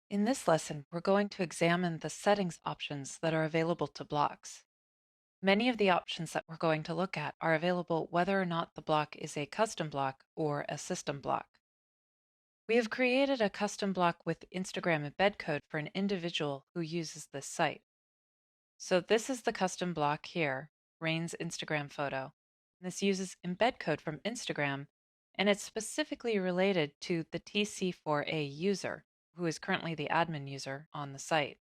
In this lesson, we're going to examine the settings options that are available to blocks. Many of the options that we're going to look at are available whether or not the block is a custom block or a system block. We have created a custom block with Instagram embed code for an individual who uses this site. So this is the custom block here, Rain's Instagram photo. This uses embed code from Instagram, and it's specifically related to the TC4A user, who is currently the admin user on the site.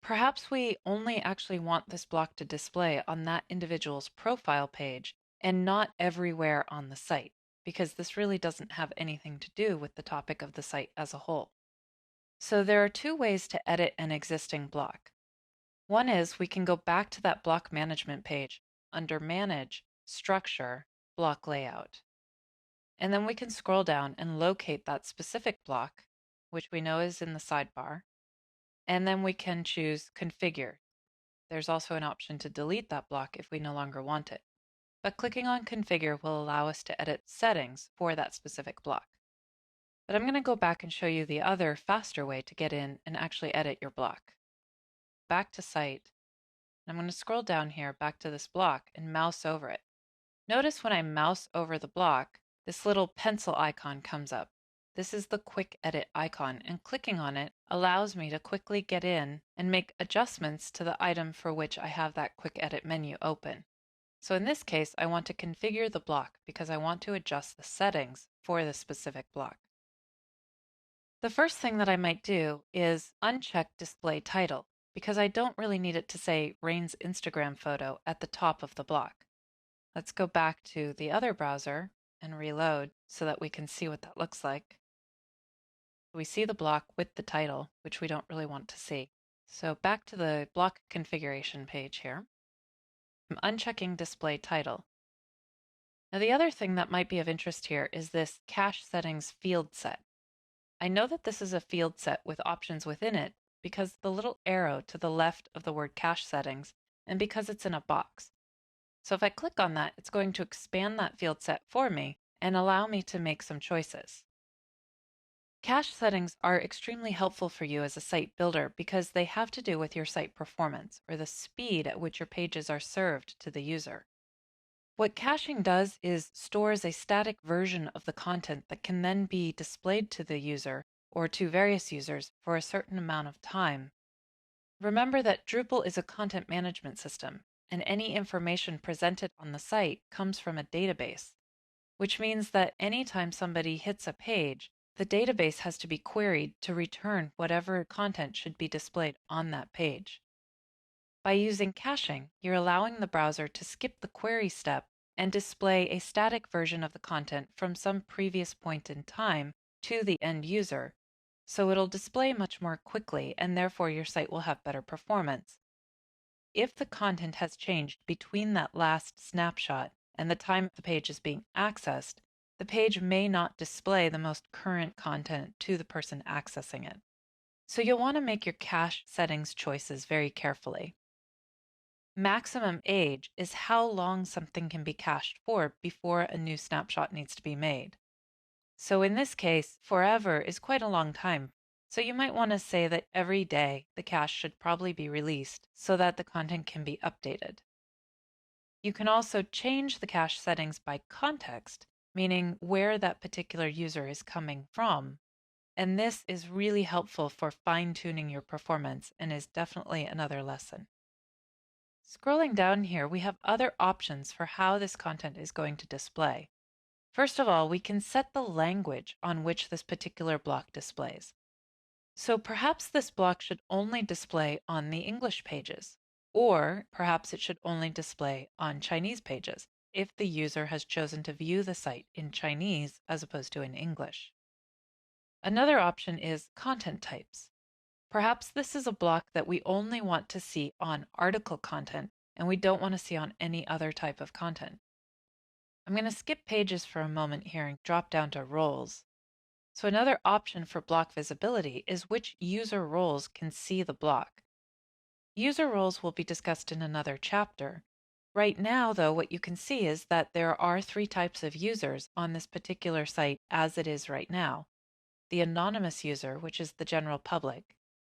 Perhaps we only actually want this block to display on that individual's profile page and not everywhere on the site, because this really doesn't have anything to do with the topic of the site as a whole. So there are two ways to edit an existing block. One is we can go back to that block management page under Manage, Structure, Block Layout. And then we can scroll down and locate that specific block, which we know is in the sidebar. And then we can choose Configure. There's also an option to delete that block if we no longer want it. But clicking on Configure will allow us to edit settings for that specific block. But I'm going to go back and show you the other faster way to get in and actually edit your block. Back to Site. I'm going to scroll down here back to this block and mouse over it. Notice when I mouse over the block, this little pencil icon comes up. This is the quick edit icon, and clicking on it allows me to quickly get in and make adjustments to the item for which I have that quick edit menu open. So in this case, I want to configure the block because I want to adjust the settings for this specific block. The first thing that I might do is uncheck display title because I don't really need it to say Rain's Instagram photo at the top of the block. Let's go back to the other browser and reload so that we can see what that looks like. We see the block with the title, which we don't really want to see. So back to the block configuration page here. I'm unchecking display title. Now the other thing that might be of interest here is this cache settings field set. I know that this is a field set with options within it because the little arrow to the left of the word cache settings and because it's in a box. So if I click on that, it's going to expand that field set for me and allow me to make some choices. Cache settings are extremely helpful for you as a site builder because they have to do with your site performance or the speed at which your pages are served to the user. What caching does is stores a static version of the content that can then be displayed to the user or to various users for a certain amount of time. Remember that Drupal is a content management system, and any information presented on the site comes from a database, which means that anytime somebody hits a page, the database has to be queried to return whatever content should be displayed on that page. By using caching, you're allowing the browser to skip the query step and display a static version of the content from some previous point in time to the end user, so it'll display much more quickly and therefore your site will have better performance. If the content has changed between that last snapshot and the time the page is being accessed, the page may not display the most current content to the person accessing it. So you'll want to make your cache settings choices very carefully. Maximum age is how long something can be cached for before a new snapshot needs to be made. So in this case, forever is quite a long time. So you might want to say that every day the cache should probably be released so that the content can be updated. You can also change the cache settings by context, meaning where that particular user is coming from. And this is really helpful for fine-tuning your performance and is definitely another lesson. Scrolling down here, we have other options for how this content is going to display. First of all, we can set the language on which this particular block displays. So perhaps this block should only display on the English pages, or perhaps it should only display on Chinese pages if the user has chosen to view the site in Chinese as opposed to in English. Another option is content types. Perhaps this is a block that we only want to see on article content and we don't want to see on any other type of content. I'm going to skip pages for a moment here and drop down to roles. So another option for block visibility is which user roles can see the block. User roles will be discussed in another chapter. Right now, though, what you can see is that there are 3 types of users on this particular site as it is right now. the anonymous user, which is the general public,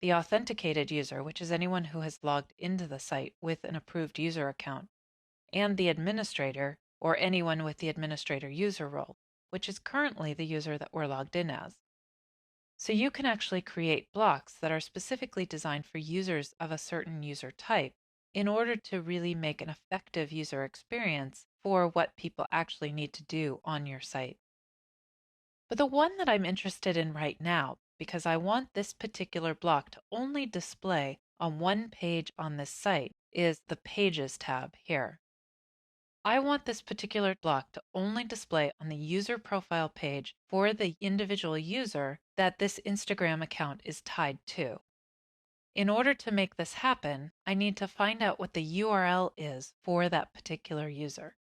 the authenticated user, which is anyone who has logged into the site with an approved user account, and the administrator, or anyone with the administrator user role, which is currently the user that we're logged in as. So you can actually create blocks that are specifically designed for users of a certain user type in order to really make an effective user experience for what people actually need to do on your site. But the one that I'm interested in right now, because I want this particular block to only display on one page on this site, is the Pages tab here. I want this particular block to only display on the user profile page for the individual user that this Instagram account is tied to. In order to make this happen, I need to find out what the URL is for that particular user.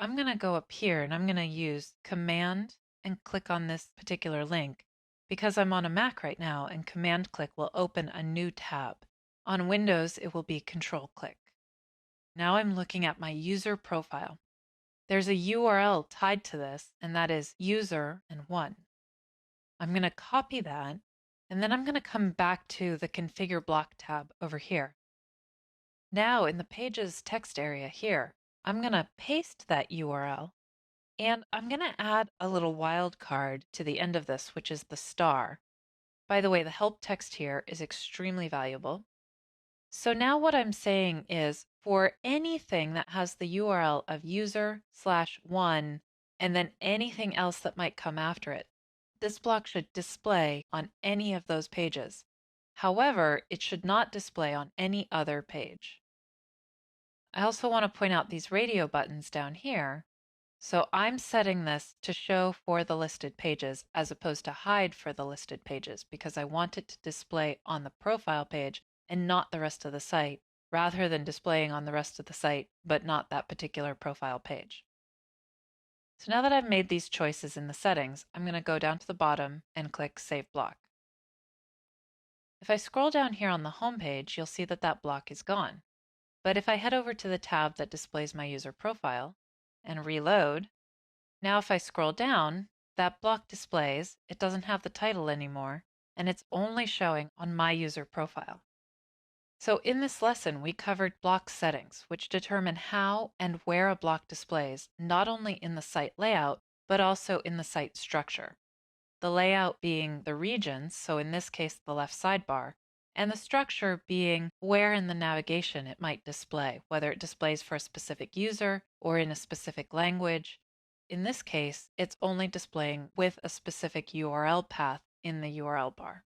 I'm going to go up here and I'm going to use Command and click on this particular link because I'm on a Mac right now, and Command click will open a new tab. On Windows, it will be Control click. Now I'm looking at my user profile. There's a URL tied to this, and that is user and 1. I'm going to copy that, and then I'm going to come back to the Configure Block tab over here. Now in the Pages text area here, I'm going to paste that URL, and I'm going to add a little wildcard to the end of this, which is the star. By the way, the help text here is extremely valuable. So now what I'm saying is for anything that has the URL of user/1 and then anything else that might come after it, this block should display on any of those pages. However, it should not display on any other page. I also want to point out these radio buttons down here. So I'm setting this to show for the listed pages as opposed to hide for the listed pages because I want it to display on the profile page and not the rest of the site, rather than displaying on the rest of the site but not that particular profile page. So now that I've made these choices in the settings, I'm going to go down to the bottom and click Save Block. If I scroll down here on the home page, you'll see that that block is gone. But if I head over to the tab that displays my user profile and reload, now if I scroll down, that block displays, it doesn't have the title anymore, and it's only showing on my user profile. So in this lesson, we covered block settings, which determine how and where a block displays, not only in the site layout, but also in the site structure. The layout being the regions, so in this case the left sidebar, and the structure being where in the navigation it might display, whether it displays for a specific user or in a specific language. In this case, it's only displaying with a specific URL path in the URL bar.